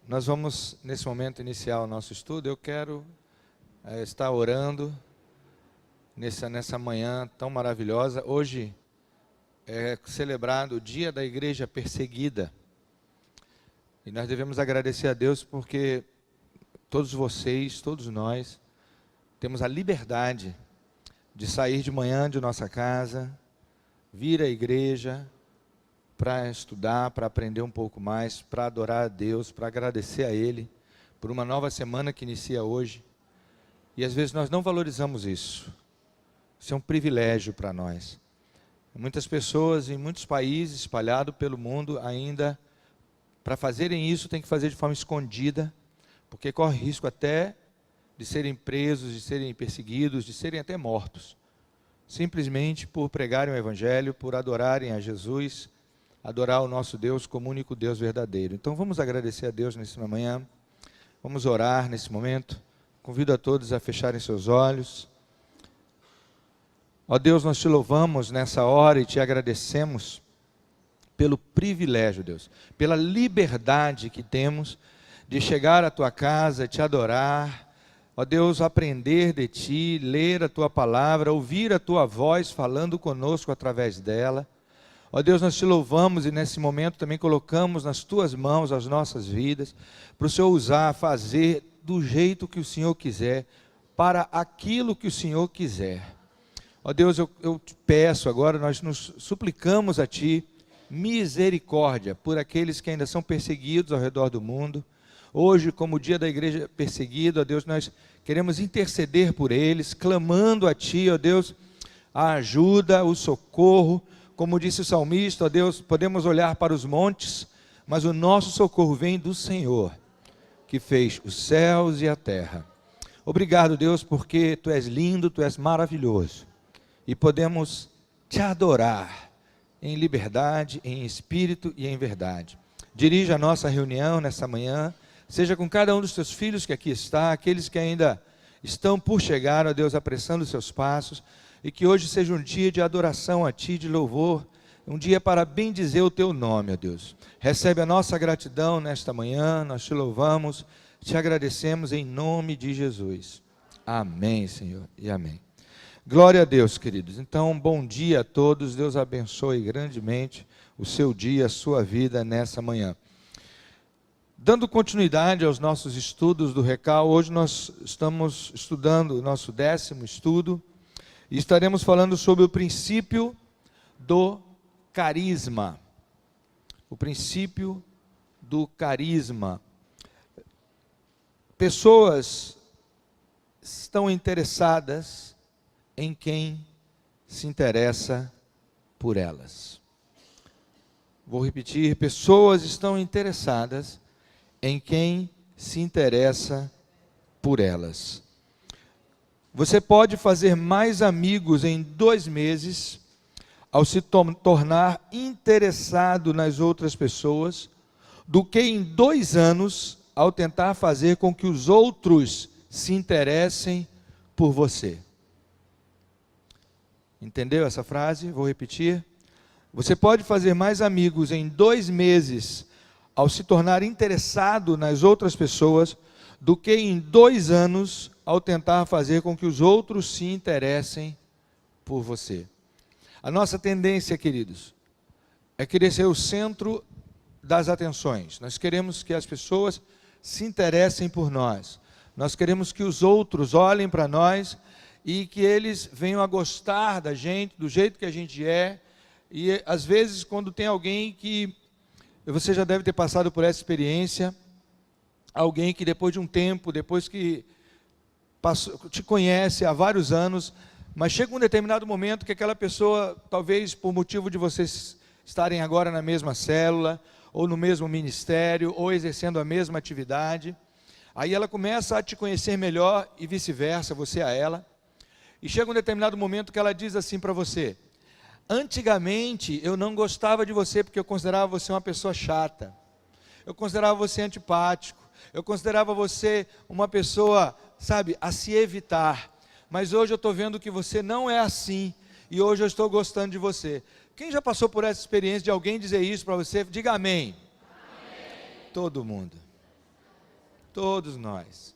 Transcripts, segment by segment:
Nós vamos, nesse momento, iniciar o nosso estudo. Eu quero estar orando nessa manhã tão maravilhosa. Hoje é celebrado o Dia da Igreja Perseguida. E nós devemos agradecer a Deus porque todos vocês, todos nós, temos a liberdade de sair de manhã de nossa casa, vir à igreja para estudar, para aprender um pouco mais, para adorar a Deus, para agradecer a Ele por uma nova semana que inicia hoje. E às vezes nós não valorizamos isso. Isso é um privilégio para nós. Muitas pessoas em muitos países espalhados pelo mundo ainda, para fazerem isso, tem que fazer de forma escondida, porque corre risco até de serem presos, de serem perseguidos, de serem até mortos. Simplesmente por pregarem o Evangelho, por adorarem a Jesus, adorar o nosso Deus como único Deus verdadeiro. Então vamos agradecer a Deus nessa manhã, vamos orar nesse momento. Convido a todos a fecharem seus olhos. Ó Deus, nós te louvamos nessa hora e te agradecemos pelo privilégio, Deus, pela liberdade que temos de chegar à tua casa, te adorar, ó Deus, aprender de ti, ler a tua palavra, ouvir a tua voz falando conosco através dela. Ó Deus, nós te louvamos e nesse momento também colocamos nas tuas mãos as nossas vidas, para o Senhor usar, fazer do jeito que o Senhor quiser, para aquilo que o Senhor quiser. Ó Deus, eu te peço agora, nós nos suplicamos a ti, misericórdia por aqueles que ainda são perseguidos ao redor do mundo. Hoje, como o dia da igreja perseguida, ó Deus, nós queremos interceder por eles, clamando a ti, ó Deus, a ajuda, o socorro. Como disse o salmista, ó Deus, podemos olhar para os montes, mas o nosso socorro vem do Senhor, que fez os céus e a terra. Obrigado, Deus, porque tu és lindo, tu és maravilhoso, e podemos te adorar em liberdade, em espírito e em verdade. Dirija a nossa reunião nessa manhã, seja com cada um dos teus filhos que aqui está, aqueles que ainda estão por chegar, ó Deus, apressando os seus passos, e que hoje seja um dia de adoração a ti, de louvor, um dia para bendizer o teu nome, ó Deus. Recebe a nossa gratidão nesta manhã, nós te louvamos, te agradecemos em nome de Jesus. Amém, Senhor, e amém. Glória a Deus, queridos. Então, bom dia a todos, Deus abençoe grandemente o seu dia, a sua vida nessa manhã. Dando continuidade aos nossos estudos do Recal, hoje nós estamos estudando o nosso 10º estudo, e estaremos falando sobre o princípio do carisma. O princípio do carisma. Pessoas estão interessadas em quem se interessa por elas. Vou repetir, pessoas estão interessadas em quem se interessa por elas. Você pode fazer mais amigos em 2 meses ao se tornar interessado nas outras pessoas do que em 2 anos ao tentar fazer com que os outros se interessem por você. Entendeu essa frase? Vou repetir. Você pode fazer mais amigos em 2 meses ao se tornar interessado nas outras pessoas do que em 2 anos ao tentar fazer com que os outros se interessem por você. A nossa tendência, queridos, é querer ser o centro das atenções. Nós queremos que as pessoas se interessem por nós. Nós queremos que os outros olhem para nós e que eles venham a gostar da gente, do jeito que a gente é. E às vezes, quando tem alguém que, você já deve ter passado por essa experiência, alguém que depois de um tempo, depois que te conhece há vários anos, mas chega um determinado momento que aquela pessoa, talvez por motivo de vocês estarem agora na mesma célula, ou no mesmo ministério, ou exercendo a mesma atividade, aí ela começa a te conhecer melhor e vice-versa, você a ela, e chega um determinado momento que ela diz assim para você: antigamente eu não gostava de você porque eu considerava você uma pessoa chata, eu considerava você antipático, eu considerava você uma pessoa, sabe, a se evitar. Mas hoje eu estou vendo que você não é assim. E hoje eu estou gostando de você. Quem já passou por essa experiência de alguém dizer isso para você? Diga amém. Amém. Todo mundo. Todos nós.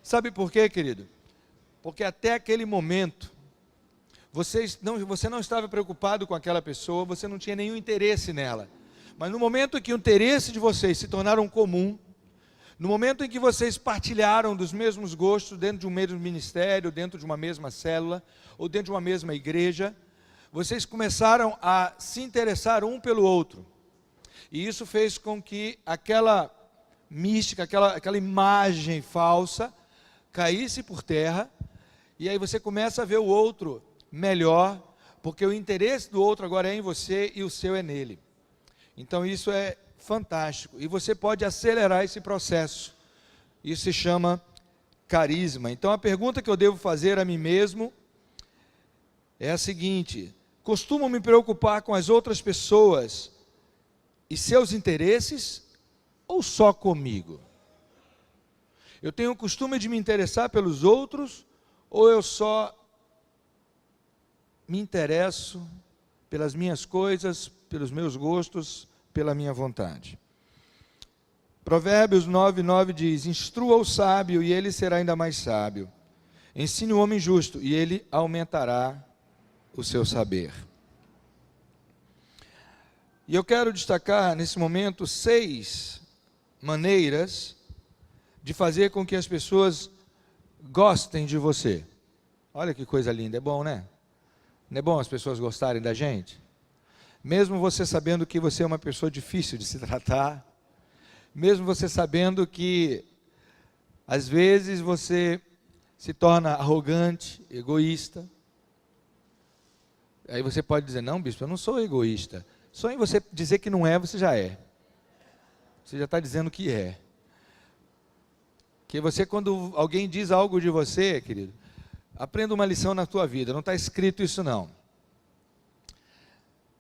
Sabe por quê, querido? Porque até aquele momento, você não estava preocupado com aquela pessoa, você não tinha nenhum interesse nela. Mas no momento em que o interesse de vocês se tornaram comum, no momento em que vocês partilharam dos mesmos gostos dentro de um mesmo ministério, dentro de uma mesma célula, ou dentro de uma mesma igreja, vocês começaram a se interessar um pelo outro. E isso fez com que aquela mística, aquela imagem falsa, caísse por terra, e aí você começa a ver o outro melhor, porque o interesse do outro agora é em você e o seu é nele. Então isso é fantástico, e você pode acelerar esse processo. Isso se chama carisma. Então a pergunta que eu devo fazer a mim mesmo é a seguinte: costumo me preocupar com as outras pessoas e seus interesses, ou só comigo? Eu tenho o costume de me interessar pelos outros, ou eu só me interesso pelas minhas coisas, pelos meus gostos, pela minha vontade? Provérbios 9:9 diz: instrua o sábio e ele será ainda mais sábio. Ensine o homem justo e ele aumentará o seu saber. E eu quero destacar nesse momento 6 maneiras de fazer com que as pessoas gostem de você. Olha que coisa linda, é bom, né? Não é bom as pessoas gostarem da gente? Mesmo você sabendo que você é uma pessoa difícil de se tratar, mesmo você sabendo que às vezes você se torna arrogante, egoísta. Aí você pode dizer: não, bispo, eu não sou egoísta. Só em você dizer que não é, você já é. Você já está dizendo que é. Que você, quando alguém diz algo de você, querido, aprenda uma lição na tua vida. Não está escrito isso não.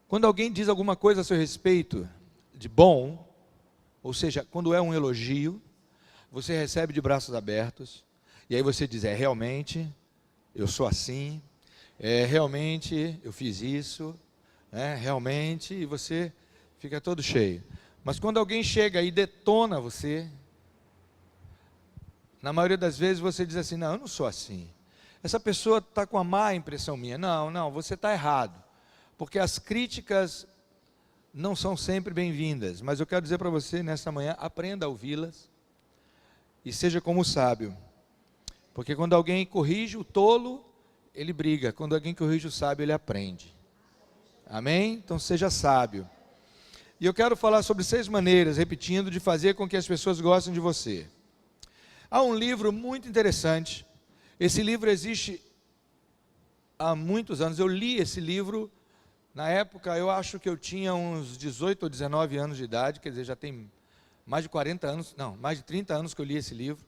Quando alguém diz alguma coisa a seu respeito de bom, ou seja, quando é um elogio, você recebe de braços abertos, e aí você diz: realmente, eu sou assim, realmente, eu fiz isso, realmente, e você fica todo cheio. Mas quando alguém chega e detona você, na maioria das vezes você diz assim: não, eu não sou assim. Essa pessoa está com a má impressão minha. Não, você está errado. Porque as críticas não são sempre bem-vindas. Mas eu quero dizer para você nesta manhã: aprenda a ouvi-las e seja como o sábio. Porque quando alguém corrige o tolo, ele briga. Quando alguém corrige o sábio, ele aprende. Amém? Então seja sábio. E eu quero falar sobre 6 maneiras, repetindo, de fazer com que as pessoas gostem de você. Há um livro muito interessante. Esse livro existe há muitos anos. Eu li esse livro, na época eu acho que eu tinha uns 18 ou 19 anos de idade, quer dizer, já tem mais de 40 anos, não, mais de 30 anos que eu li esse livro.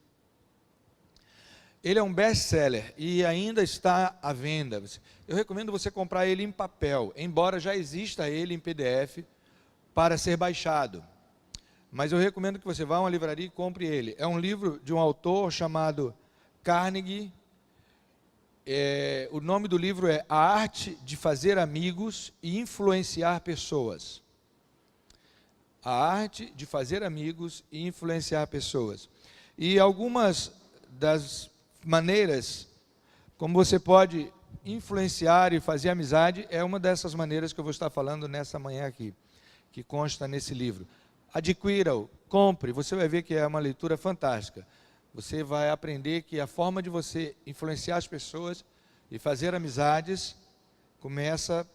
Ele é um best-seller e ainda está à venda. Eu recomendo você comprar ele em papel, embora já exista ele em PDF para ser baixado. Mas eu recomendo que você vá a uma livraria e compre ele. É um livro de um autor chamado Carnegie. O nome do livro é A Arte de Fazer Amigos e Influenciar Pessoas. A Arte de Fazer Amigos e Influenciar Pessoas. E algumas das maneiras como você pode influenciar e fazer amizade é uma dessas maneiras que eu vou estar falando nessa manhã aqui, que consta nesse livro. Adquira-o, compre, você vai ver que é uma leitura fantástica. Você vai aprender que a forma de você influenciar as pessoas e fazer amizades começa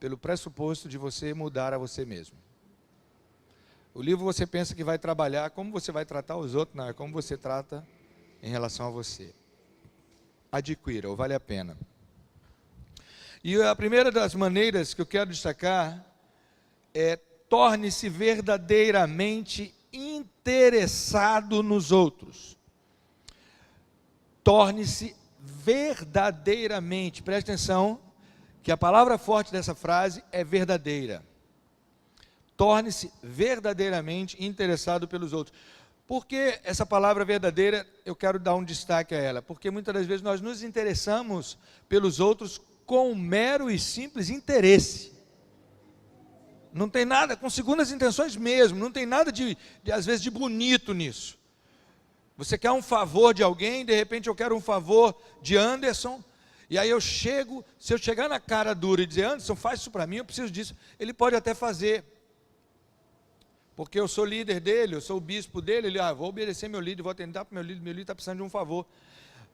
pelo pressuposto de você mudar a você mesmo. O livro você pensa que vai trabalhar como você vai tratar os outros, não, é como você trata em relação a você. Adquira-o, vale a pena. E a primeira das maneiras que eu quero destacar é: torne-se verdadeiramente interessado nos outros. Torne-se verdadeiramente, preste atenção, que a palavra forte dessa frase é verdadeira. Torne-se verdadeiramente interessado pelos outros. Por que essa palavra verdadeira, eu quero dar um destaque a ela? Porque muitas das vezes nós nos interessamos pelos outros com um mero e simples interesse. Não tem nada, com segundas intenções mesmo, não tem nada às vezes de bonito nisso. Você quer um favor de alguém, de repente eu quero um favor de Anderson, e aí eu chego, se eu chegar na cara dura e dizer, Anderson, faz isso para mim, eu preciso disso, ele pode até fazer, porque eu sou líder dele, eu sou o bispo dele, ele, vou obedecer meu líder, vou atender para meu líder está precisando de um favor.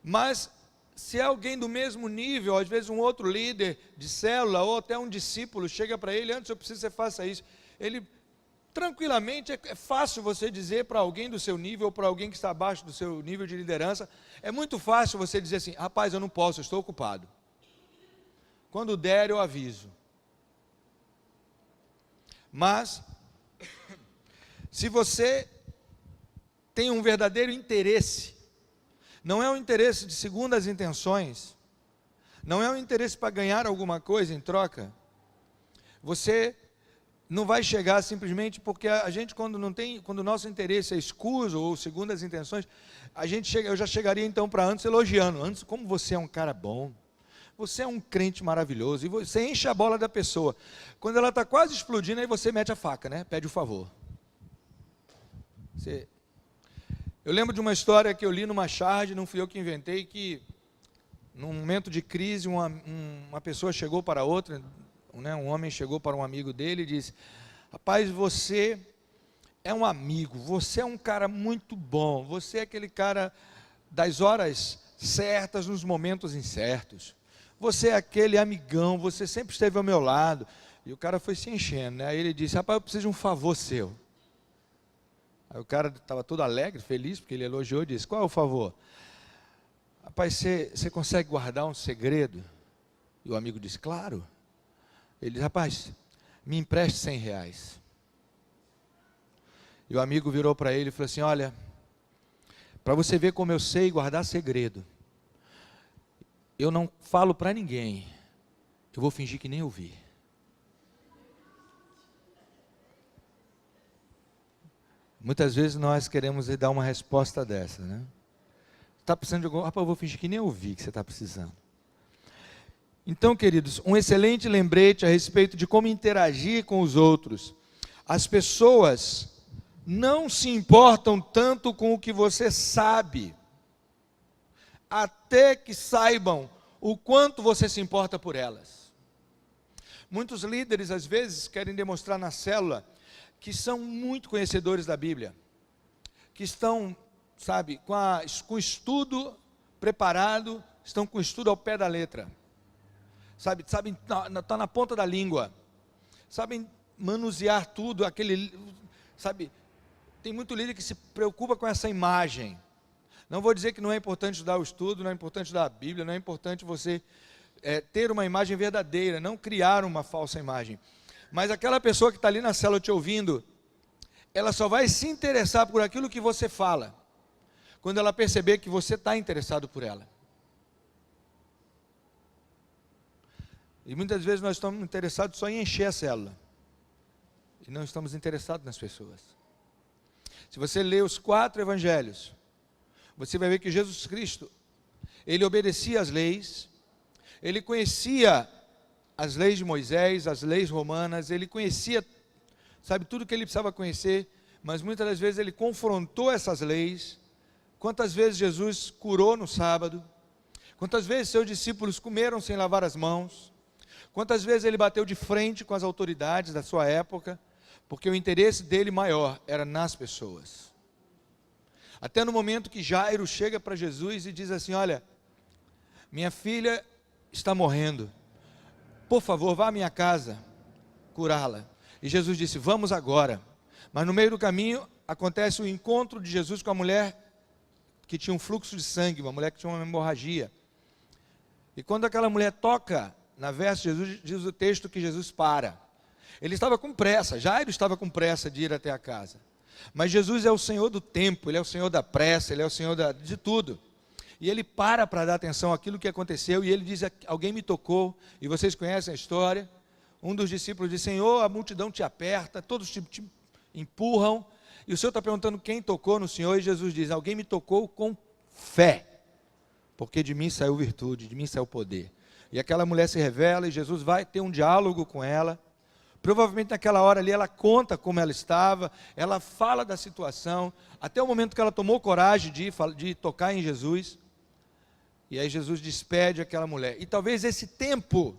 Mas, se é alguém do mesmo nível, às vezes um outro líder de célula, ou até um discípulo, chega para ele, antes eu preciso que você faça isso, ele, tranquilamente, é fácil você dizer para alguém do seu nível, ou para alguém que está abaixo do seu nível de liderança, é muito fácil você dizer assim, rapaz, eu não posso, eu estou ocupado. Quando der, eu aviso. Mas, se você tem um verdadeiro interesse, não é um interesse de segundas intenções, não é um interesse para ganhar alguma coisa em troca, você não vai chegar simplesmente porque a gente quando o nosso interesse é escuso ou segundas intenções, eu já chegaria então para Anderson elogiando, Anderson, como você é um cara bom, você é um crente maravilhoso, e você enche a bola da pessoa, quando ela está quase explodindo, aí você mete a faca, né? Pede o favor. Eu lembro de uma história que eu li numa charge, não fui eu que inventei, que num momento de crise, uma pessoa chegou para outra, um homem chegou para um amigo dele e disse, rapaz, você é um amigo, você é um cara muito bom, você é aquele cara das horas certas nos momentos incertos, você é aquele amigão, você sempre esteve ao meu lado. E o cara foi se enchendo, né? Aí ele disse, rapaz, eu preciso de um favor seu. Aí o cara estava todo alegre, feliz, porque ele elogiou e disse, qual é o favor? Rapaz, você consegue guardar um segredo? E o amigo disse, claro. Ele disse, rapaz, me empreste R$100. E o amigo virou para ele e falou assim, olha, para você ver como eu sei guardar segredo, eu não falo para ninguém, eu vou fingir que nem ouvi. Muitas vezes nós queremos dar uma resposta dessa, né? Está precisando de algum... Rapaz, eu vou fingir que nem ouvi que você está precisando. Então, queridos, um excelente lembrete a respeito de como interagir com os outros. As pessoas não se importam tanto com o que você sabe, até que saibam o quanto você se importa por elas. Muitos líderes, às vezes, querem demonstrar na célula que são muito conhecedores da Bíblia, que estão, sabe, com estudo preparado, estão com estudo ao pé da letra, sabem, está na ponta da língua, sabem manusear tudo, sabe, tem muito líder que se preocupa com essa imagem. Não vou dizer que não é importante estudar o estudo, não é importante estudar a Bíblia, não é importante você ter uma imagem verdadeira, não criar uma falsa imagem. Mas aquela pessoa que está ali na célula te ouvindo, ela só vai se interessar por aquilo que você fala, quando ela perceber que você está interessado por ela. E muitas vezes nós estamos interessados só em encher a célula, e não estamos interessados nas pessoas. Se você ler os 4 evangelhos, você vai ver que Jesus Cristo, ele obedecia às leis, ele conhecia as leis de Moisés, as leis romanas, ele conhecia, sabe, tudo que ele precisava conhecer, mas muitas das vezes ele confrontou essas leis. Quantas vezes Jesus curou no sábado? Quantas vezes seus discípulos comeram sem lavar as mãos? Quantas vezes ele bateu de frente com as autoridades da sua época? Porque o interesse dele maior era nas pessoas. Até no momento que Jairo chega para Jesus e diz assim, olha, minha filha está morrendo, por favor, vá à minha casa curá-la. E Jesus disse, vamos agora. Mas no meio do caminho, acontece o encontro de Jesus com a mulher que tinha um fluxo de sangue, uma mulher que tinha uma hemorragia. E quando aquela mulher toca na veste de Jesus, diz o texto que Jesus para. Ele estava com pressa, Jairo estava com pressa de ir até a casa. Mas Jesus é o Senhor do tempo, Ele é o Senhor da pressa, Ele é o Senhor de tudo. E Ele para dar atenção àquilo que aconteceu, e Ele diz, alguém me tocou, e vocês conhecem a história. Um dos discípulos diz, Senhor, a multidão te aperta, todos te empurram, e o Senhor está perguntando quem tocou no Senhor, e Jesus diz, alguém me tocou com fé, porque de mim saiu virtude, de mim saiu poder. E aquela mulher se revela, e Jesus vai ter um diálogo com ela. Provavelmente naquela hora ali ela conta como ela estava, ela fala da situação, até o momento que ela tomou coragem de tocar em Jesus. E aí Jesus despede aquela mulher. E talvez esse tempo,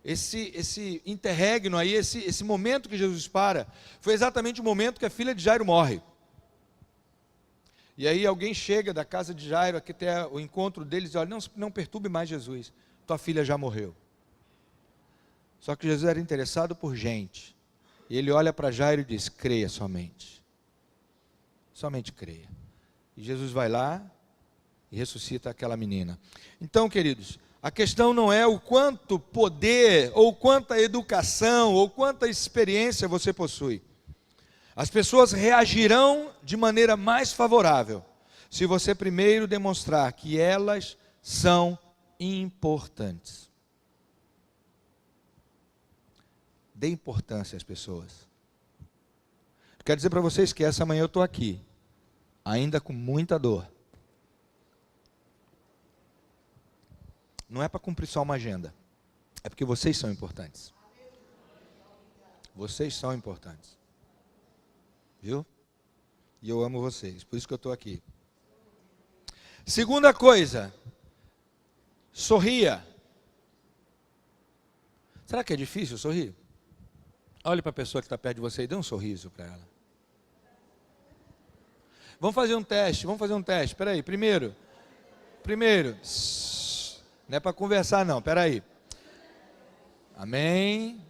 esse interregno aí, esse momento que Jesus para, foi exatamente o momento que a filha de Jairo morre. E aí alguém chega da casa de Jairo, aqui até o encontro deles, e olha, não perturbe mais Jesus, tua filha já morreu. Só que Jesus era interessado por gente. E ele olha para Jairo e diz, creia somente. Somente creia. E Jesus vai lá e ressuscita aquela menina. Então, queridos, a questão não é o quanto poder, ou quanta educação, ou quanta experiência você possui. As pessoas reagirão de maneira mais favorável se você primeiro demonstrar que elas são importantes. Dê importância às pessoas. Quero dizer para vocês que essa manhã eu estou aqui, ainda com muita dor. Não é para cumprir só uma agenda, é porque vocês são importantes. Vocês são importantes. Viu? E eu amo vocês, por isso que eu estou aqui. Segunda coisa, sorria. Será que é difícil sorrir? Olhe para a pessoa que está perto de você e dê um sorriso para ela. Vamos fazer um teste, espera aí, primeiro, não é para conversar não, espera aí. Amém.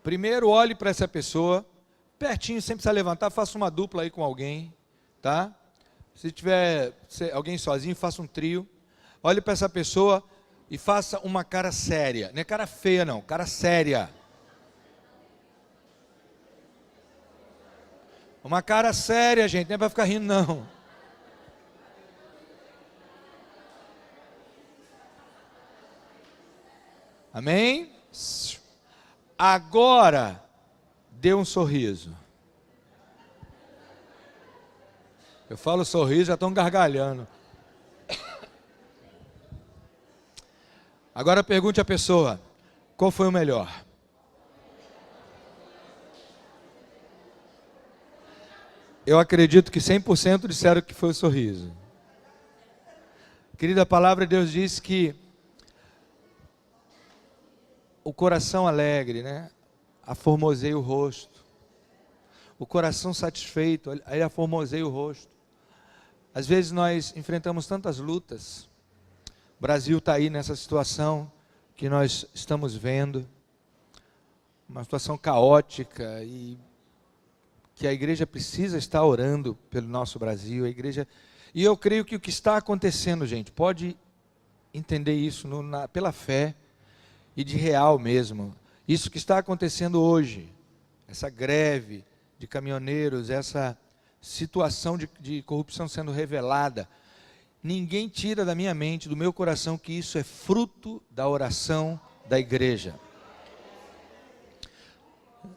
Primeiro olhe para essa pessoa, pertinho, sem precisar levantar, faça uma dupla aí com alguém, tá? Se tiver alguém sozinho, faça um trio. Olhe para essa pessoa e faça uma cara séria, não é cara feia não, cara séria. Uma cara séria, gente, não é para ficar rindo não. Amém? Agora, dê um sorriso. Eu falo sorriso, já estão gargalhando. Agora pergunte à pessoa, qual foi o melhor? Eu acredito que 100% disseram que foi o sorriso. Querida, a palavra de Deus diz que o coração alegre, né, aformoseia o rosto. O coração satisfeito, aí aformoseia o rosto. Às vezes nós enfrentamos tantas lutas. O Brasil está aí nessa situação que nós estamos vendo. Uma situação caótica e que a igreja precisa estar orando pelo nosso Brasil. A igreja... E eu creio que o que está acontecendo, gente, pode entender isso pela fé e de real mesmo. Isso que está acontecendo hoje, essa greve de caminhoneiros, essa situação de corrupção sendo revelada, ninguém tira da minha mente, do meu coração, que isso é fruto da oração da igreja.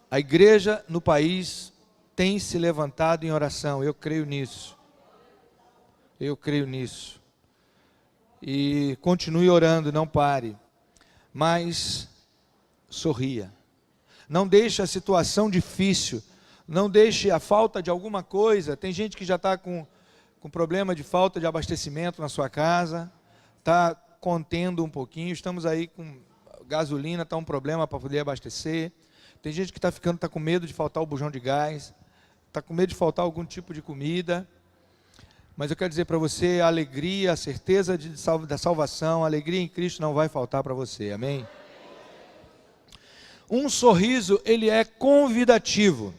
A igreja no país tem se levantado em oração, eu creio nisso. Eu creio nisso. E continue orando, não pare. Mas sorria. Não deixe a situação difícil, não deixe a falta de alguma coisa. Tem gente que já está com problema de falta de abastecimento na sua casa, está contendo um pouquinho, estamos aí com gasolina, está um problema para poder abastecer. Tem gente que está com medo de faltar o bujão de gás, está com medo de faltar algum tipo de comida. Mas eu quero dizer para você, a alegria, a certeza da salvação, a alegria em Cristo não vai faltar para você, amém? Um sorriso, ele é convidativo.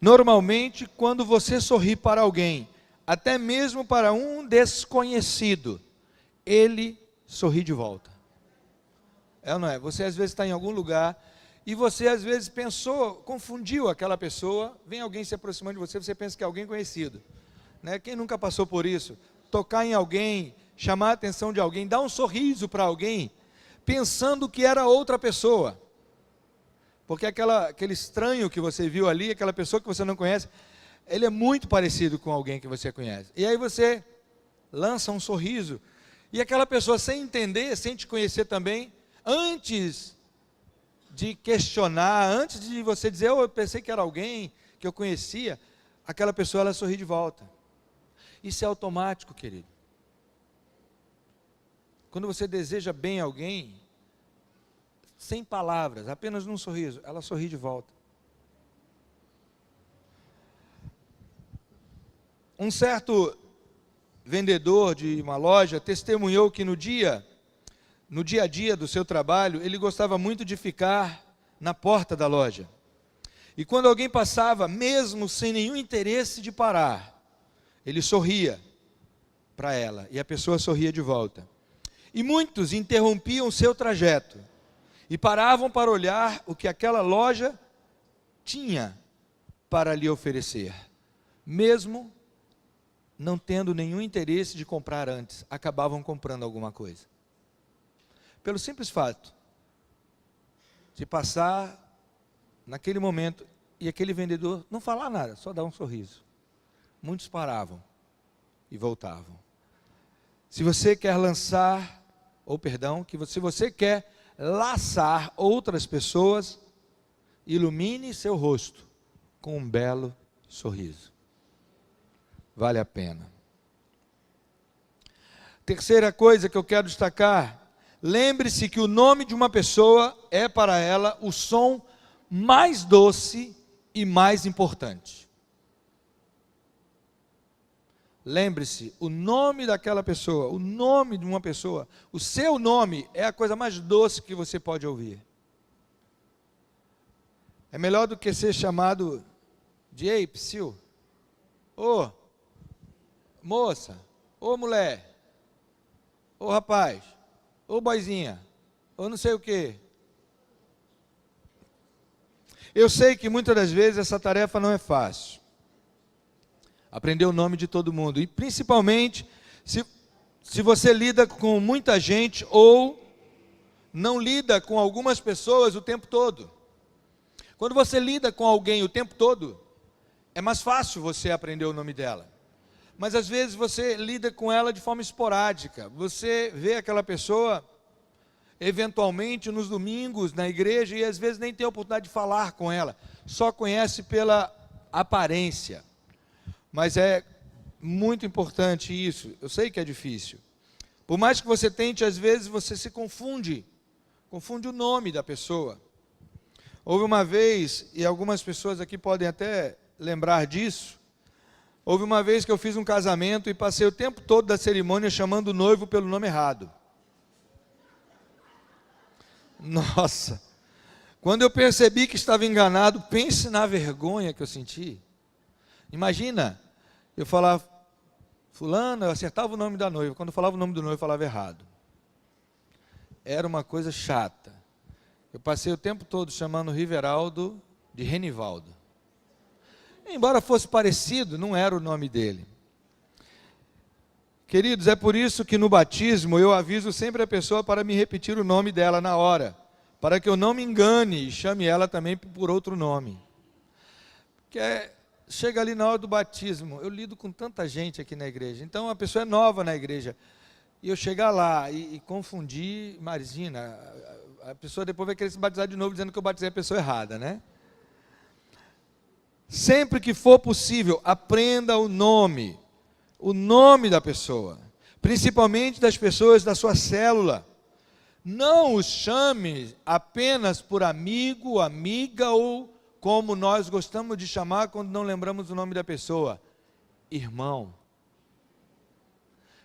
Normalmente, quando você sorri para alguém, até mesmo para um desconhecido, ele sorri de volta. É ou não é? Você às vezes está em algum lugar e você às vezes confundiu aquela pessoa, vem alguém se aproximando de você, você pensa que é alguém conhecido, né? Quem nunca passou por isso? Tocar em alguém, chamar a atenção de alguém, dar um sorriso para alguém, pensando que era outra pessoa, porque aquele estranho que você viu ali, aquela pessoa que você não conhece, ele é muito parecido com alguém que você conhece, e aí você lança um sorriso, e aquela pessoa sem entender, sem te conhecer também, antes de questionar, antes de você dizer, eu pensei que era alguém que eu conhecia, aquela pessoa, ela sorri de volta. Isso é automático, querido. Quando você deseja bem a alguém, sem palavras, apenas num sorriso, ela sorri de volta. Um certo vendedor de uma loja testemunhou que no dia a dia do seu trabalho, ele gostava muito de ficar na porta da loja. E quando alguém passava, mesmo sem nenhum interesse de parar, ele sorria para ela e a pessoa sorria de volta. E muitos interrompiam o seu trajeto e paravam para olhar o que aquela loja tinha para lhe oferecer, mesmo não tendo nenhum interesse de comprar antes, acabavam comprando alguma coisa. Pelo simples fato de passar naquele momento e aquele vendedor não falar nada, só dar um sorriso. Muitos paravam e voltavam. Se você quer se você quer laçar outras pessoas, ilumine seu rosto com um belo sorriso. Vale a pena. Terceira coisa que eu quero destacar, lembre-se que o nome de uma pessoa é para ela o som mais doce e mais importante. Lembre-se, o nome daquela pessoa, o nome de uma pessoa, o seu nome é a coisa mais doce que você pode ouvir. É melhor do que ser chamado de ei, psiu, ô, moça, ô mulher, ô rapaz, ô boizinha, ou não sei o quê. Eu sei que muitas das vezes essa tarefa não é fácil. Aprender o nome de todo mundo. E principalmente, se você lida com muita gente ou não lida com algumas pessoas o tempo todo. Quando você lida com alguém o tempo todo, é mais fácil você aprender o nome dela. Mas às vezes você lida com ela de forma esporádica. Você vê aquela pessoa eventualmente nos domingos na igreja e às vezes nem tem a oportunidade de falar com ela. Só conhece pela aparência. Mas é muito importante isso. Eu sei que é difícil. Por mais que você tente, às vezes você se confunde. Confunde o nome da pessoa. Houve uma vez, e algumas pessoas aqui podem até lembrar disso, houve uma vez que eu fiz um casamento e passei o tempo todo da cerimônia chamando o noivo pelo nome errado. Nossa! Quando eu percebi que estava enganado, pense na vergonha que eu senti. Imagina, eu falava, fulano, eu acertava o nome da noiva, quando eu falava o nome do noivo, eu falava errado. Era uma coisa chata. Eu passei o tempo todo chamando Riveraldo de Renivaldo. Embora fosse parecido, não era o nome dele. Queridos, é por isso que no batismo eu aviso sempre a pessoa para me repetir o nome dela na hora, para que eu não me engane e chame ela também por outro nome. Porque chega ali na hora do batismo, eu lido com tanta gente aqui na igreja, então a pessoa é nova na igreja, e eu chegar lá e confundir, Marisina, a pessoa depois vai querer se batizar de novo, dizendo que eu batizei a pessoa errada, né? Sempre que for possível, aprenda o nome da pessoa, principalmente das pessoas da sua célula. Não os chame apenas por amigo, amiga ou como nós gostamos de chamar quando não lembramos o nome da pessoa, irmão.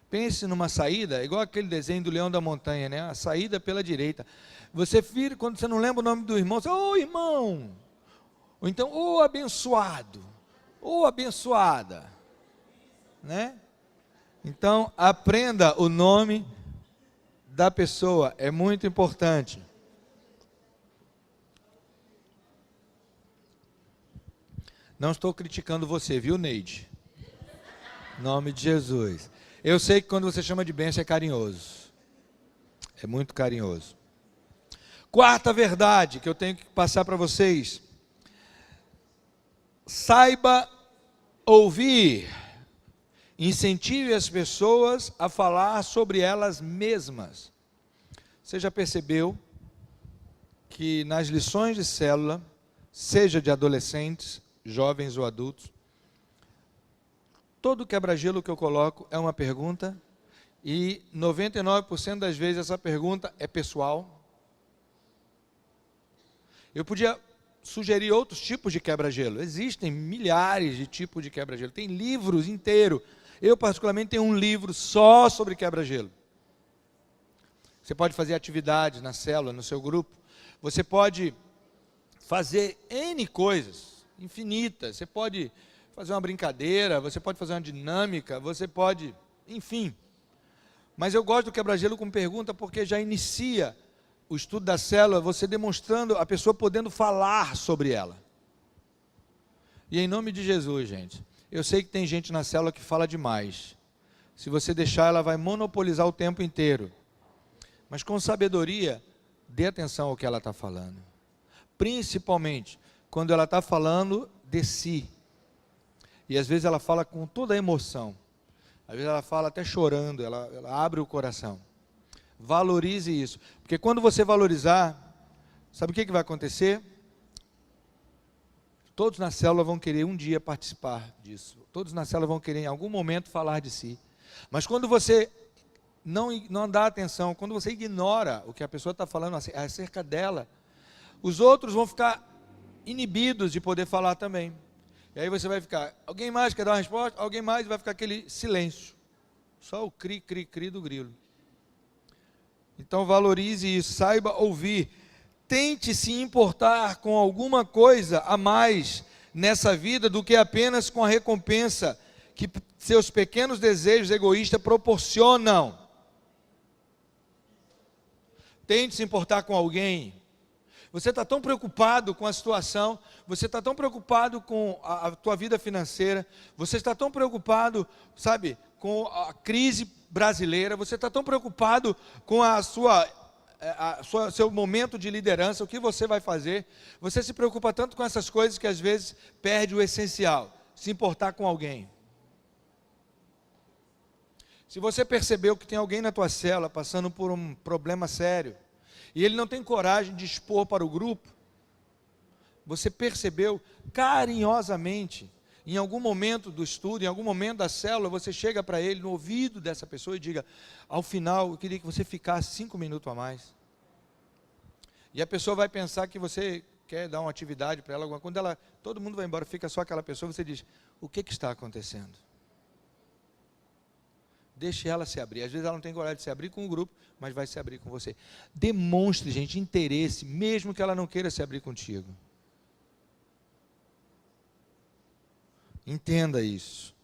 Pense numa saída, igual aquele desenho do Leão da Montanha, né? A saída pela direita. Você vira, quando você não lembra o nome do irmão, você, ô irmão, ou então, ô abençoado, ô abençoada, né? Então, aprenda o nome da pessoa, é muito importante. Não estou criticando você, viu, Neide? Em nome de Jesus. Eu sei que quando você chama de bênção é carinhoso. É muito carinhoso. Quarta verdade que eu tenho que passar para vocês. Saiba ouvir. Incentive as pessoas a falar sobre elas mesmas. Você já percebeu que nas lições de célula, seja de adolescentes, jovens ou adultos, todo quebra-gelo que eu coloco é uma pergunta, e 99% das vezes essa pergunta é pessoal. Eu podia sugerir outros tipos de quebra-gelo. Existem milhares de tipos de quebra-gelo. Tem livros inteiros. Eu, particularmente, tenho um livro só sobre quebra-gelo. Você pode fazer atividades na célula, no seu grupo. Você pode fazer N coisas, infinitas. Você pode fazer uma brincadeira, você pode fazer uma dinâmica, você pode, enfim. Mas eu gosto do quebra-gelo com pergunta porque já inicia o estudo da célula, você demonstrando, a pessoa podendo falar sobre ela. E em nome de Jesus, gente, eu sei que tem gente na célula que fala demais. Se você deixar, ela vai monopolizar o tempo inteiro. Mas com sabedoria, dê atenção ao que ela está falando. Principalmente quando ela está falando de si. E às vezes ela fala com toda a emoção. Às vezes ela fala até chorando, ela abre o coração. Valorize isso. Porque quando você valorizar, sabe o que vai acontecer? Todos na célula vão querer um dia participar disso. Todos na célula vão querer em algum momento falar de si. Mas quando você não dá atenção, quando você ignora o que a pessoa está falando acerca dela, os outros vão ficar inibidos de poder falar também. E aí você vai ficar, alguém mais quer dar uma resposta? Alguém mais? Vai ficar aquele silêncio. Só o cri, cri, cri do grilo. Então valorize isso, saiba ouvir. Tente se importar com alguma coisa a mais nessa vida do que apenas com a recompensa que seus pequenos desejos egoístas proporcionam. Tente se importar com alguém. Você está tão preocupado com a situação, você está tão preocupado com a tua vida financeira, você está tão preocupado, sabe, com a crise brasileira, você está tão preocupado com seu momento de liderança, o que você vai fazer, você se preocupa tanto com essas coisas que às vezes perde o essencial, se importar com alguém. Se você percebeu que tem alguém na tua célula passando por um problema sério, e ele não tem coragem de expor para o grupo, você percebeu carinhosamente, em algum momento do estudo, em algum momento da célula, você chega para ele no ouvido dessa pessoa e diga, ao final, eu queria que você ficasse 5 minutos a mais. E a pessoa vai pensar que você quer dar uma atividade para ela, quando todo mundo vai embora, fica só aquela pessoa, você diz, o que está acontecendo? Deixe ela se abrir. Às vezes ela não tem coragem de se abrir com o grupo, mas vai se abrir com você. Demonstre, gente, interesse, mesmo que ela não queira se abrir contigo. Entenda isso.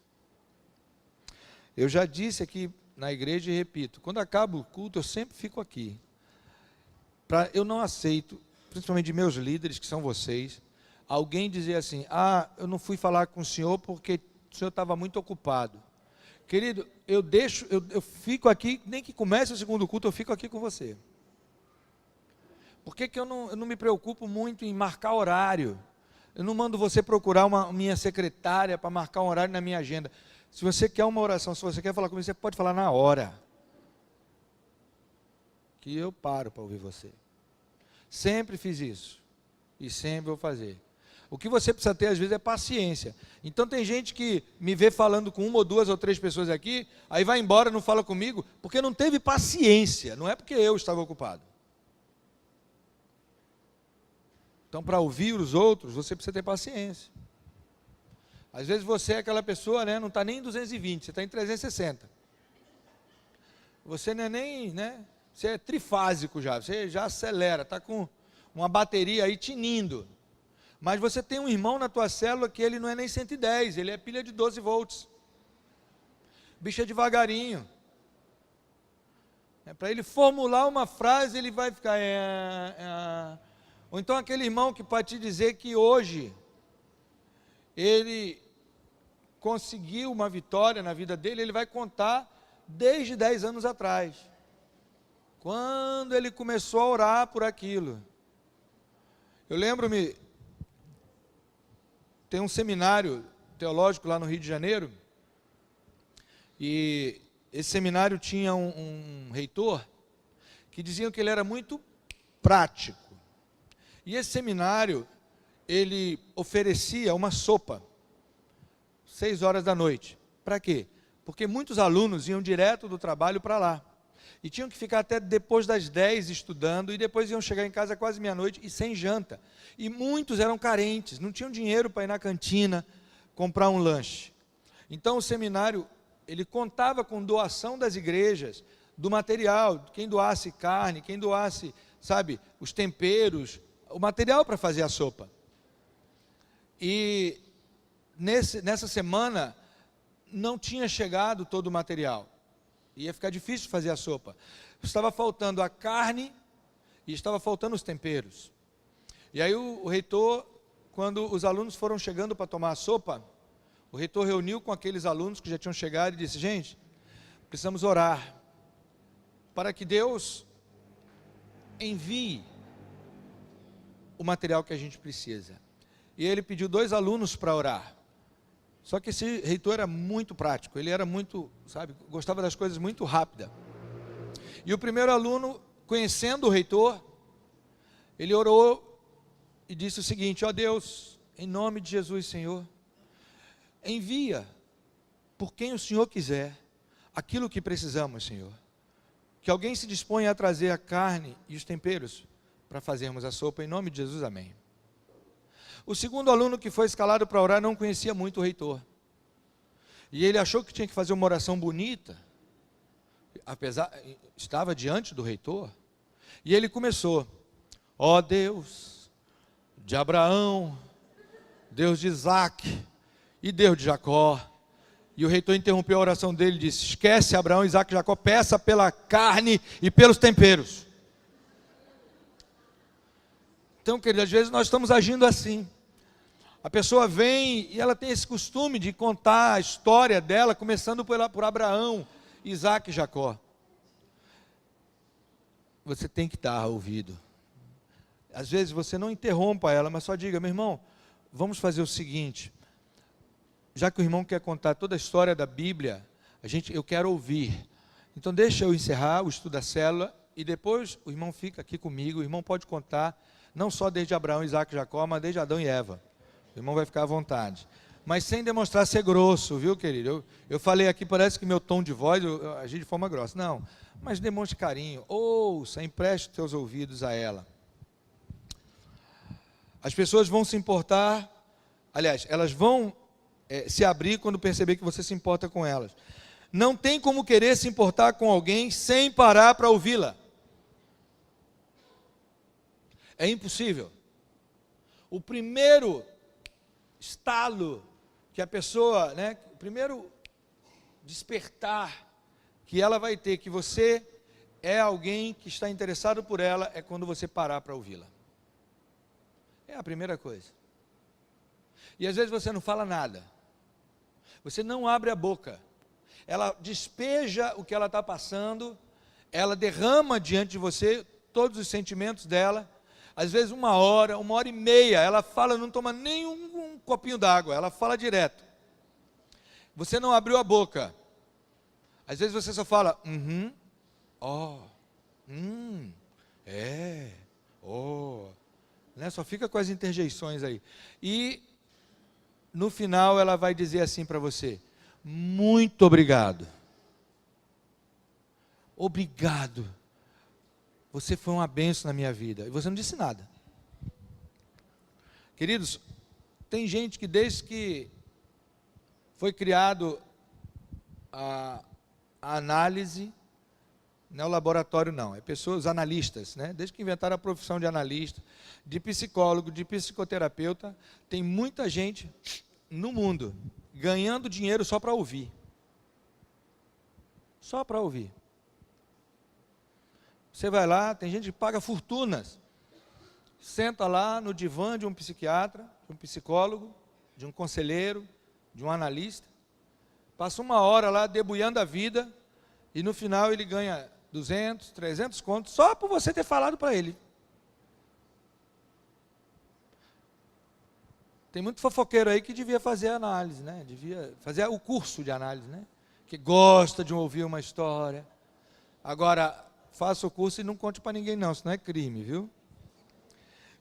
Eu já disse aqui na igreja e repito, quando acaba o culto, eu sempre fico aqui. Eu não aceito, principalmente de meus líderes, que são vocês, alguém dizer assim, eu não fui falar com o senhor porque o senhor estava muito ocupado. Querido, eu fico aqui, nem que comece o segundo culto, eu fico aqui com você. Por que eu não me preocupo muito em marcar horário? Eu não mando você procurar minha secretária para marcar um horário na minha agenda. Se você quer uma oração, se você quer falar comigo, você pode falar na hora. Que eu paro para ouvir você. Sempre fiz isso. E sempre vou fazer. O que você precisa ter, às vezes, é paciência. Então, tem gente que me vê falando com 1 ou 2 ou 3 pessoas aqui, aí vai embora, não fala comigo, porque não teve paciência, não é porque eu estava ocupado. Então, para ouvir os outros, você precisa ter paciência. Às vezes você é aquela pessoa, né, não está nem em 220, você está em 360. Você não é nem, né, você é trifásico já, você já acelera, está com uma bateria aí tinindo. Mas você tem um irmão na tua célula que ele não é nem 110, ele é pilha de 12 volts. Bicho é devagarinho. Para ele formular uma frase, ele vai ficar... Ou então aquele irmão que pode te dizer que hoje ele conseguiu uma vitória na vida dele, ele vai contar desde 10 anos atrás. Quando ele começou a orar por aquilo. Eu lembro-me... Tem um seminário teológico lá no Rio de Janeiro, e esse seminário tinha um reitor, que diziam que ele era muito prático. E esse seminário, ele oferecia uma sopa, 6 horas da noite. Para quê? Porque muitos alunos iam direto do trabalho para lá. E tinham que ficar até depois das 10 estudando, e depois iam chegar em casa quase meia-noite e sem janta. E muitos eram carentes, não tinham dinheiro para ir na cantina, comprar um lanche. Então o seminário, ele contava com doação das igrejas, do material, quem doasse carne, quem doasse, sabe, os temperos, o material para fazer a sopa. E nessa semana não tinha chegado todo o material. Ia ficar difícil fazer a sopa. Estava faltando a carne e estava faltando os temperos. E aí o reitor, quando os alunos foram chegando para tomar a sopa, o reitor reuniu com aqueles alunos que já tinham chegado e disse: gente, precisamos orar para que Deus envie o material que a gente precisa. E ele pediu 2 alunos para orar. Só que esse reitor era muito prático, ele era muito, sabe, gostava das coisas muito rápida. E o primeiro aluno, conhecendo o reitor, ele orou e disse o seguinte: ó Deus, em nome de Jesus, Senhor, envia por quem o Senhor quiser aquilo que precisamos, Senhor. Que alguém se disponha a trazer a carne e os temperos para fazermos a sopa, em nome de Jesus, amém. O segundo aluno que foi escalado para orar não conhecia muito o reitor. E ele achou que tinha que fazer uma oração bonita, estava diante do reitor. E ele começou: ó Deus de Abraão, Deus de Isaac e Deus de Jacó. E o reitor interrompeu a oração dele e disse: esquece Abraão, Isaac e Jacó, peça pela carne e pelos temperos. Então, querido, às vezes nós estamos agindo assim. A pessoa vem e ela tem esse costume de contar a história dela, começando por Abraão, Isaac e Jacó. Você tem que dar ouvido. Às vezes você não interrompa ela, mas só diga: meu irmão, vamos fazer o seguinte, já que o irmão quer contar toda a história da Bíblia, eu quero ouvir. Então deixa eu encerrar o estudo da célula, e depois o irmão fica aqui comigo. O irmão pode contar, não só desde Abraão, Isaac e Jacó, mas desde Adão e Eva. O irmão vai ficar à vontade, mas sem demonstrar ser grosso, viu, querido? Eu falei aqui, parece que meu tom de voz, eu agi de forma grossa. Não, mas demonstre carinho, ouça, empreste os teus ouvidos a ela. As pessoas vão se importar, aliás, elas vão se abrir quando perceber que você se importa com elas. Não tem como querer se importar com alguém sem parar para ouvi-la. É impossível. O primeiro estalo que a pessoa, o primeiro despertar que ela vai ter, que você é alguém que está interessado por ela, é quando você parar para ouvi-la. É a primeira coisa. E às vezes você não fala nada, você não abre a boca, ela despeja o que ela está passando, ela derrama diante de você todos os sentimentos dela. Às vezes 1 hora, 1 hora e meia, ela fala, não toma nem um copinho d'água, ela fala direto. Você não abriu a boca. Às vezes você só fala, só fica com as interjeições aí. E no final ela vai dizer assim para você: muito obrigado. Obrigado. Você foi uma bênção na minha vida. E você não disse nada. Queridos, tem gente que desde que foi criado a análise, não é o laboratório não, é pessoas analistas, desde que inventaram a profissão de analista, de psicólogo, de psicoterapeuta, tem muita gente no mundo ganhando dinheiro só para ouvir. Só para ouvir. Você vai lá, tem gente que paga fortunas, senta lá no divã de um psiquiatra, de um psicólogo, de um conselheiro, de um analista, passa 1 hora lá debulhando a vida, e no final ele ganha 200, 300 contos, só por você ter falado para ele. Tem muito fofoqueiro aí que devia fazer análise, devia fazer o curso de análise, que gosta de ouvir uma história. Agora, faça o curso e não conte para ninguém não, senão é crime, viu?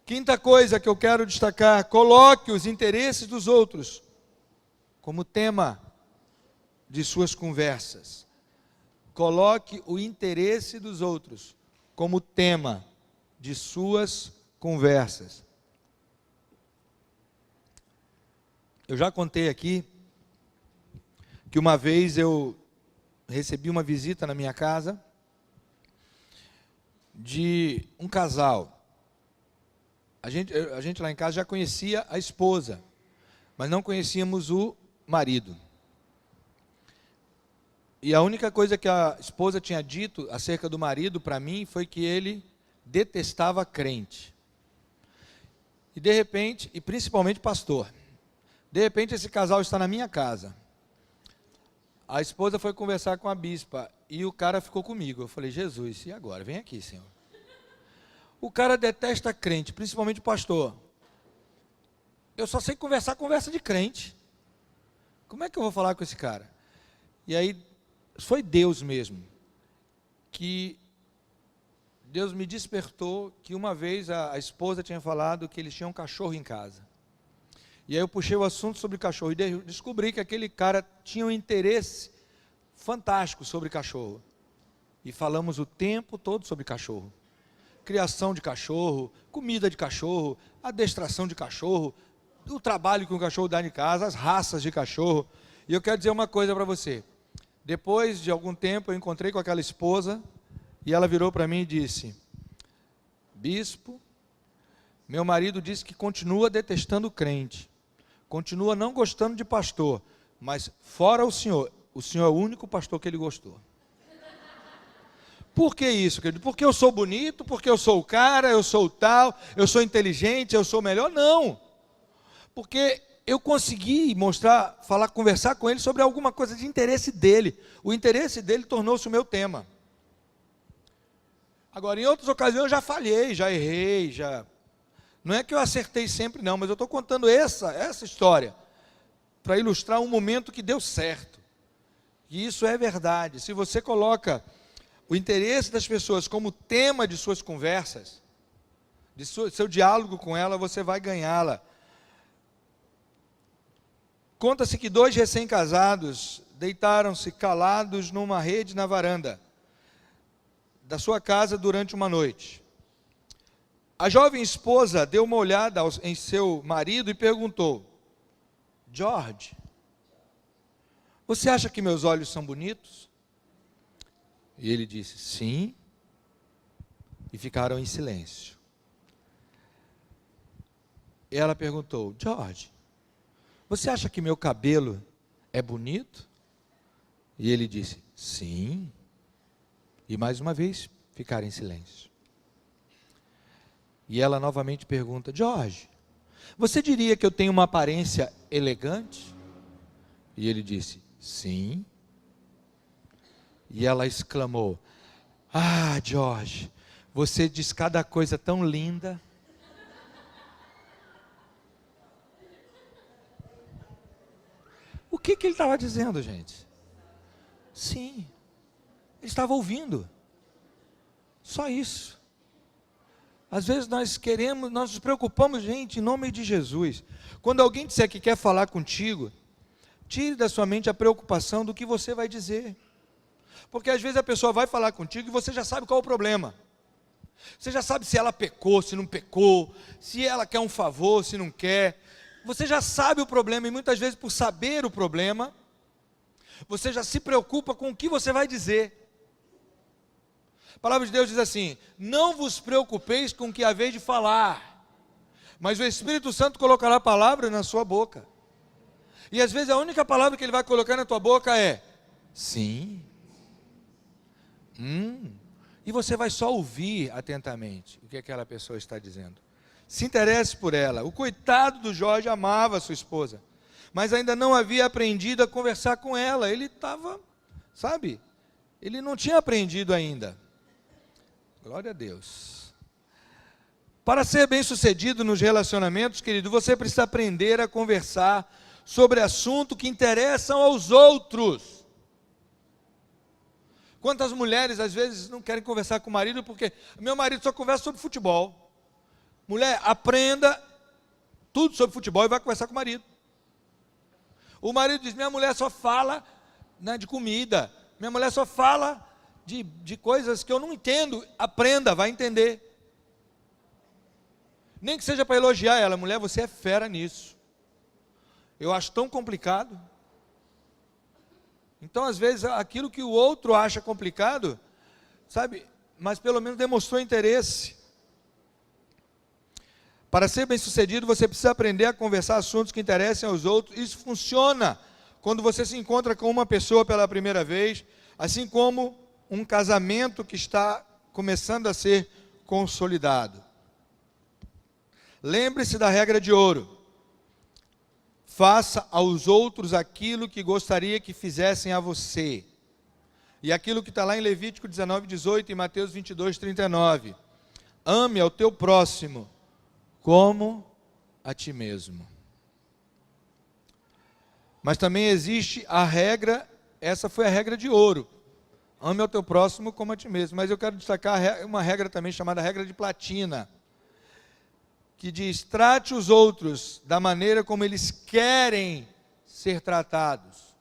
Quinta coisa que eu quero destacar: coloque os interesses dos outros como tema de suas conversas. Coloque o interesse dos outros como tema de suas conversas. Eu já contei aqui que uma vez eu recebi uma visita na minha casa de um casal. A gente lá em casa já conhecia a esposa, mas não conhecíamos o marido. E a única coisa que a esposa tinha dito acerca do marido para mim foi que ele detestava crente. E de repente, e principalmente pastor, de repente esse casal está na minha casa. A esposa foi conversar com a bispa e o cara ficou comigo. Eu falei: Jesus, e agora? Vem aqui, Senhor. O cara detesta crente, principalmente pastor. Eu só sei conversar conversa de crente. Como é que eu vou falar com esse cara? E aí, foi Deus mesmo, que Deus me despertou que uma vez a esposa tinha falado que eles tinham um cachorro em casa. E aí eu puxei o assunto sobre cachorro e descobri que aquele cara tinha um interesse fantástico sobre cachorro. E falamos o tempo todo sobre cachorro. Criação de cachorro, comida de cachorro, adestração de cachorro, o trabalho que o cachorro dá em casa, as raças de cachorro. E eu quero dizer uma coisa para você. Depois de algum tempo eu encontrei com aquela esposa e ela virou para mim e disse: bispo, meu marido disse que continua detestando o crente, continua não gostando de pastor, mas fora o senhor é o único pastor que ele gostou. Por que isso, querido? Porque eu sou bonito, porque eu sou o cara, eu sou o tal, eu sou inteligente, eu sou melhor? Não. Porque eu consegui conversar com ele sobre alguma coisa de interesse dele. O interesse dele tornou-se o meu tema. Agora, em outras ocasiões eu já falhei, já errei, não é que eu acertei sempre não, mas eu estou contando essa história para ilustrar um momento que deu certo. E isso é verdade. Se você coloca o interesse das pessoas como tema de suas conversas, de seu diálogo com ela, você vai ganhá-la. Conta-se que 2 recém-casados deitaram-se calados numa rede na varanda da sua casa durante uma noite. A jovem esposa deu uma olhada em seu marido e perguntou: George, você acha que meus olhos são bonitos? E ele disse: sim. E ficaram em silêncio. E ela perguntou: George, você acha que meu cabelo é bonito? E ele disse: sim. E mais uma vez ficaram em silêncio. E ela novamente pergunta: George, você diria que eu tenho uma aparência elegante? E ele disse: sim. E ela exclamou: ah, George, você diz cada coisa tão linda. O que ele estava dizendo, gente? Sim, ele estava ouvindo. Só isso. Às vezes nós nos preocupamos, gente, em nome de Jesus. Quando alguém disser que quer falar contigo, tire da sua mente a preocupação do que você vai dizer. Porque às vezes a pessoa vai falar contigo e você já sabe qual é o problema. Você já sabe se ela pecou, se não pecou, se ela quer um favor, se não quer. Você já sabe o problema e muitas vezes por saber o problema, você já se preocupa com o que você vai dizer. A palavra de Deus diz assim: não vos preocupeis com o que haveis de falar, mas o Espírito Santo colocará a palavra na sua boca. E às vezes a única palavra que ele vai colocar na tua boca é sim. E você vai só ouvir atentamente o que aquela pessoa está dizendo. Se interesse por ela. O coitado do Jorge amava a sua esposa, mas ainda não havia aprendido a conversar com ela. Ele estava, ele não tinha aprendido ainda. Glória a Deus. Para ser bem-sucedido nos relacionamentos, querido, você precisa aprender a conversar sobre assuntos que interessam aos outros. Quantas mulheres às vezes não querem conversar com o marido porque meu marido só conversa sobre futebol. Mulher, aprenda tudo sobre futebol e vai conversar com o marido. O marido diz, minha mulher só fala, né, de comida, minha mulher só fala de coisas que eu não entendo. Aprenda, vai entender. Nem que seja para elogiar ela, mulher, você é fera nisso. Eu acho tão complicado. Então, às vezes, aquilo que o outro acha complicado, sabe, mas pelo menos demonstrou interesse. Para ser bem-sucedido, você precisa aprender a conversar assuntos que interessem aos outros. Isso funciona quando você se encontra com uma pessoa pela primeira vez, assim como um casamento que está começando a ser consolidado. Lembre-se da regra de ouro. Faça aos outros aquilo que gostaria que fizessem a você. E aquilo que está lá em Levítico 19:18 e Mateus 22:39. Ame ao teu próximo como a ti mesmo. Mas também existe a regra, essa foi a regra de ouro. Ame ao teu próximo como a ti mesmo. Mas eu quero destacar uma regra também chamada regra de platina, que diz, trate os outros da maneira como eles querem ser tratados.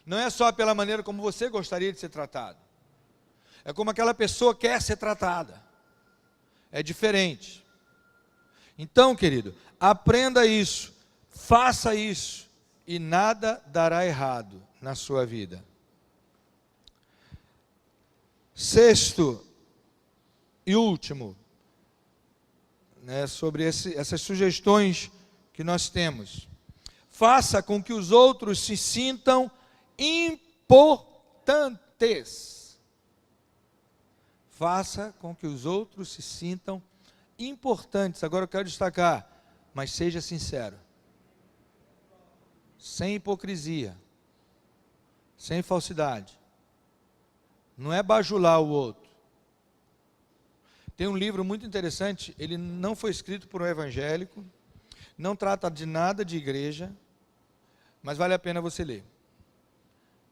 Não é só pela maneira como você gostaria de ser tratado. É como aquela pessoa quer ser tratada. É diferente. Então, querido, aprenda isso, faça isso, e nada dará errado na sua vida. Sexto e último, né, sobre essas sugestões que nós temos. Faça com que os outros se sintam importantes. Faça com que os outros se sintam importantes. Agora eu quero destacar, mas seja sincero. Sem hipocrisia. Sem falsidade. Não é bajular o outro. Tem um livro muito interessante, ele não foi escrito por um evangélico, não trata de nada de igreja, mas vale a pena você ler.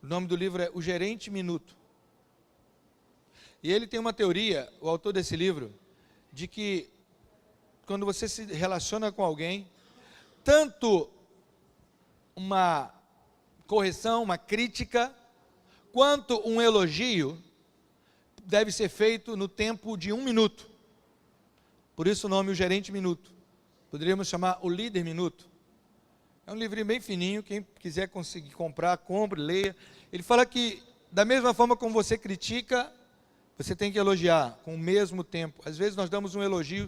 O nome do livro é O Gerente Minuto. E ele tem uma teoria, o autor desse livro, de que quando você se relaciona com alguém, tanto uma correção, uma crítica, quanto um elogio, deve ser feito no tempo de 1 minuto. Por isso o nome O Gerente Minuto. Poderíamos chamar O Líder Minuto. É um livrinho bem fininho, quem quiser conseguir comprar, compre, leia. Ele fala que, da mesma forma como você critica, você tem que elogiar com o mesmo tempo. Às vezes nós damos um elogio,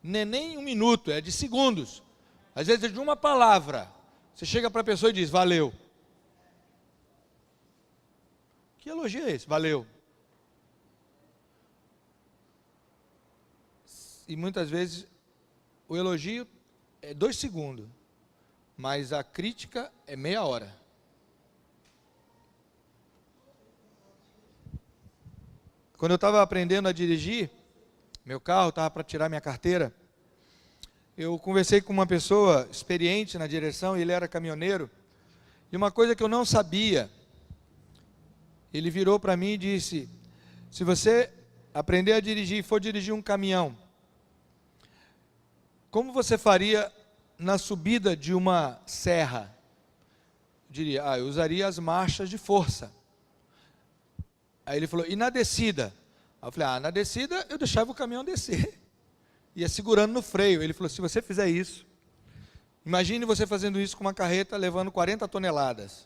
não é nem 1 minuto, é de segundos. Às vezes é de uma palavra. Você chega para a pessoa e diz, valeu. Que elogio é esse? Valeu. E muitas vezes o elogio é 2 segundos, mas a crítica é meia hora. Quando eu estava aprendendo a dirigir, meu carro estava para tirar minha carteira, eu conversei com uma pessoa experiente na direção, ele era caminhoneiro, e uma coisa que eu não sabia, ele virou para mim e disse, se você aprender a dirigir e for dirigir um caminhão, como você faria na subida de uma serra? Eu diria, eu usaria as marchas de força. Aí ele falou, e na descida? Aí eu falei, na descida eu deixava o caminhão descer. Ia segurando no freio. Ele falou, se você fizer isso, imagine você fazendo isso com uma carreta levando 40 toneladas.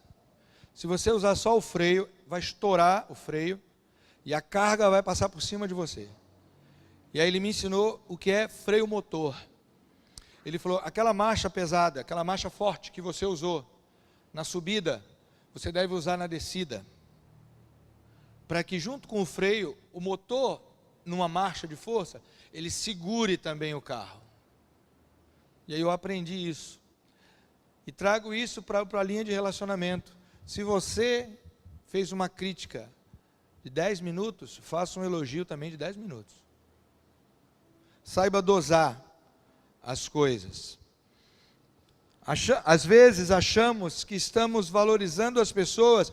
Se você usar só o freio, vai estourar o freio e a carga vai passar por cima de você. E aí ele me ensinou o que é freio motor. Ele falou, aquela marcha pesada, aquela marcha forte que você usou na subida, você deve usar na descida. Para que junto com o freio, o motor, numa marcha de força, ele segure também o carro. E aí eu aprendi isso. E trago isso para a linha de relacionamento. Se você fez uma crítica de 10 minutos, faça um elogio também de 10 minutos. Saiba dosar as coisas. Às vezes achamos que estamos valorizando as pessoas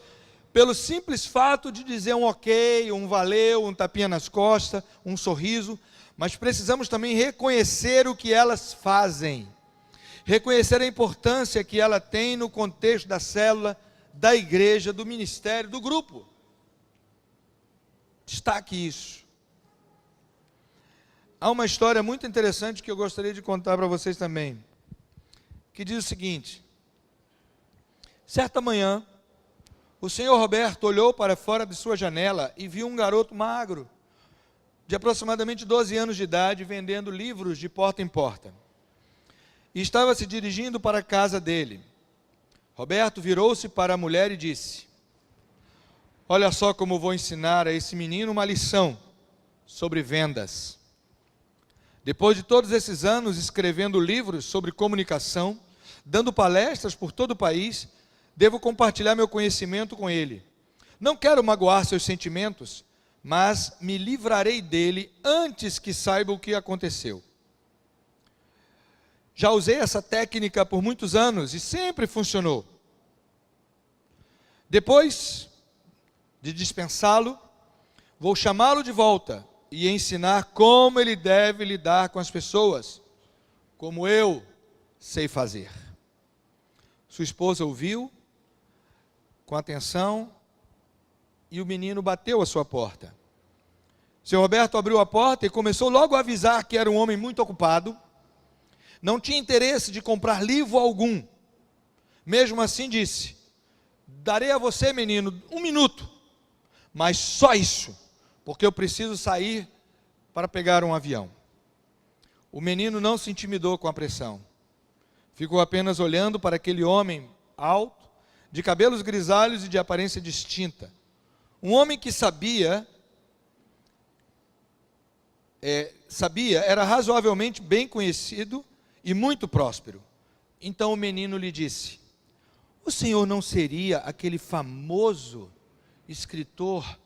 pelo simples fato de dizer um ok, um valeu, um tapinha nas costas, um sorriso, mas precisamos também reconhecer o que elas fazem, reconhecer a importância que ela tem no contexto da célula, da igreja, do ministério, do grupo. Destaque isso. Há uma história muito interessante que eu gostaria de contar para vocês também, que diz o seguinte: certa manhã, o senhor Roberto olhou para fora de sua janela e viu um garoto magro, de aproximadamente 12 anos de idade, vendendo livros de porta em porta. E estava se dirigindo para a casa dele. Roberto virou-se para a mulher e disse: olha só como vou ensinar a esse menino uma lição sobre vendas. Depois de todos esses anos escrevendo livros sobre comunicação, dando palestras por todo o país, devo compartilhar meu conhecimento com ele. Não quero magoar seus sentimentos, mas me livrarei dele antes que saiba o que aconteceu. Já usei essa técnica por muitos anos e sempre funcionou. Depois de dispensá-lo, vou chamá-lo de volta e ensinar como ele deve lidar com as pessoas, como eu sei fazer. Sua esposa ouviu com atenção e o menino bateu à sua porta. Seu Roberto abriu a porta e começou logo a avisar que era um homem muito ocupado, não tinha interesse de comprar livro algum. Mesmo assim disse: darei a você, menino, 1 minuto, mas só isso, porque eu preciso sair para pegar um avião. O menino não se intimidou com a pressão. Ficou apenas olhando para aquele homem alto, de cabelos grisalhos e de aparência distinta. Um homem que sabia, era razoavelmente bem conhecido e muito próspero. Então o menino lhe disse: o senhor não seria aquele famoso escritor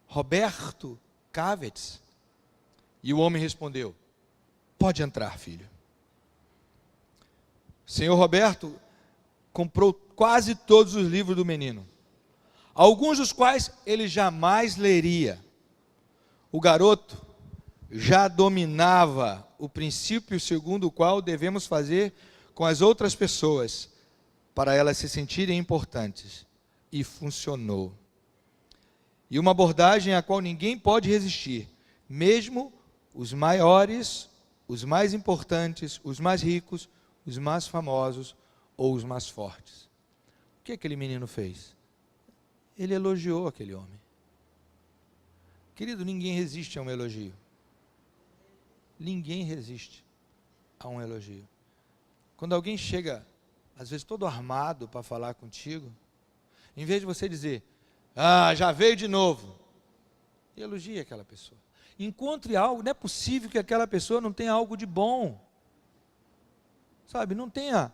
Roberto Cavetz? E o homem respondeu: pode entrar, filho. O senhor Roberto comprou quase todos os livros do menino, alguns dos quais ele jamais leria. O garoto já dominava o princípio segundo o qual devemos fazer com as outras pessoas, para elas se sentirem importantes. E funcionou. E uma abordagem à qual ninguém pode resistir, mesmo os maiores, os mais importantes, os mais ricos, os mais famosos ou os mais fortes. O que aquele menino fez? Ele elogiou aquele homem. Querido, ninguém resiste a um elogio. Ninguém resiste a um elogio. Quando alguém chega, às vezes todo armado para falar contigo, em vez de você dizer: ah, já veio de novo, elogie aquela pessoa. Encontre algo, não é possível que aquela pessoa não tenha algo de bom. Sabe, não tenha.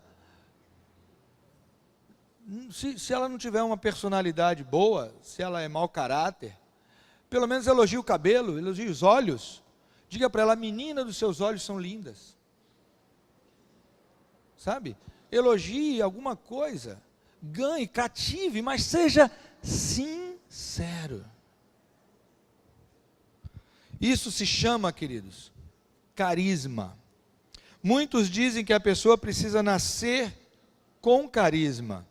Se ela não tiver uma personalidade boa, se ela é mau caráter, pelo menos elogie o cabelo, elogie os olhos. Diga para ela: menina, dos seus olhos são lindas. Sabe? Elogie alguma coisa, ganhe, cative, mas seja sincero. Isso se chama, queridos, carisma. Muitos dizem que a pessoa precisa nascer com carisma.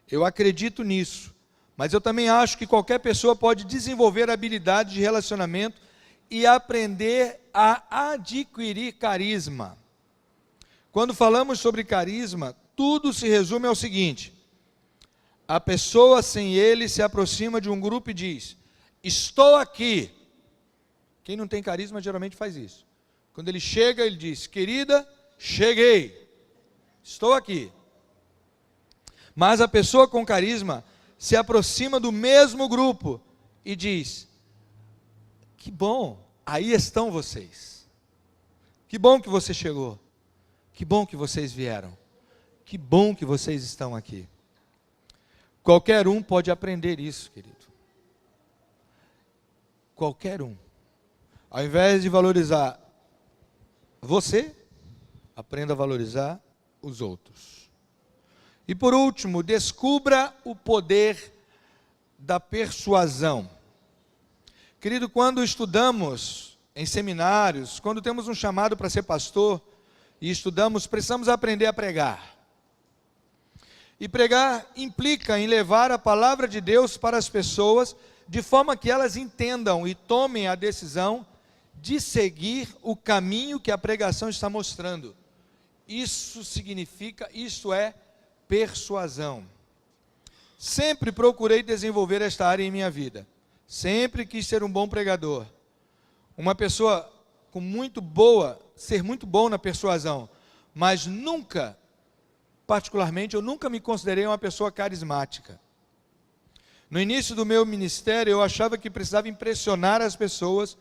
Eu acredito nisso, mas eu também acho que qualquer pessoa pode desenvolver habilidade de relacionamento e aprender a adquirir carisma. Quando falamos sobre carisma, tudo se resume ao seguinte: a pessoa sem ele se aproxima de um grupo e diz: estou aqui. Quem não tem carisma geralmente faz isso. Quando ele chega, ele diz: querida, cheguei, estou aqui. Mas a pessoa com carisma se aproxima do mesmo grupo e diz: que bom, aí estão vocês. Que bom que você chegou. Que bom que vocês vieram. Que bom que vocês estão aqui. Qualquer um pode aprender isso, querido. Qualquer um. Ao invés de valorizar você, aprenda a valorizar os outros. E por último, descubra o poder da persuasão. Querido, quando estudamos em seminários, quando temos um chamado para ser pastor e estudamos, precisamos aprender a pregar. E pregar implica em levar a palavra de Deus para as pessoas, de forma que elas entendam e tomem a decisão de seguir o caminho que a pregação está mostrando. Isso é persuasão. Sempre procurei desenvolver esta área em minha vida. Sempre quis ser um bom pregador. Uma pessoa ser muito bom na persuasão. Mas nunca, particularmente, eu nunca me considerei uma pessoa carismática. No início do meu ministério, eu achava que precisava impressionar as pessoas.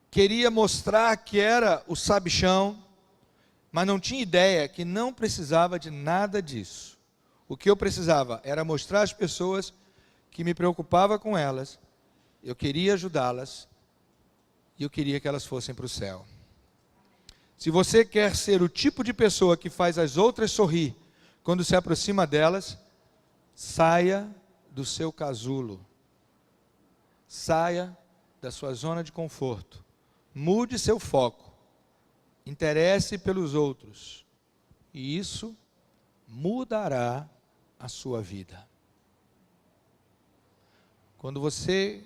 Queria mostrar que era o sabichão, mas não tinha ideia que não precisava de nada disso. O que eu precisava era mostrar às pessoas que me preocupava com elas, eu queria ajudá-las, e eu queria que elas fossem para o céu. Se você quer ser o tipo de pessoa que faz as outras sorrir quando se aproxima delas, saia do seu casulo. Saia da sua zona de conforto. Mude seu foco. Interesse pelos outros. E isso mudará a sua vida. Quando você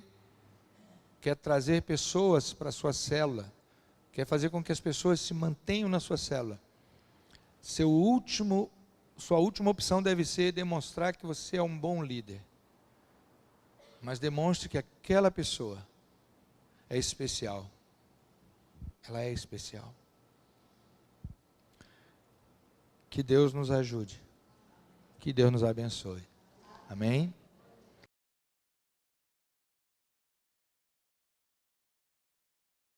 quer trazer pessoas para a sua célula, quer fazer com que as pessoas se mantenham na sua célula, sua última opção deve ser demonstrar que você é um bom líder. Mas demonstre que aquela pessoa é especial. Ela é especial. Que Deus nos ajude. Que Deus nos abençoe. Amém?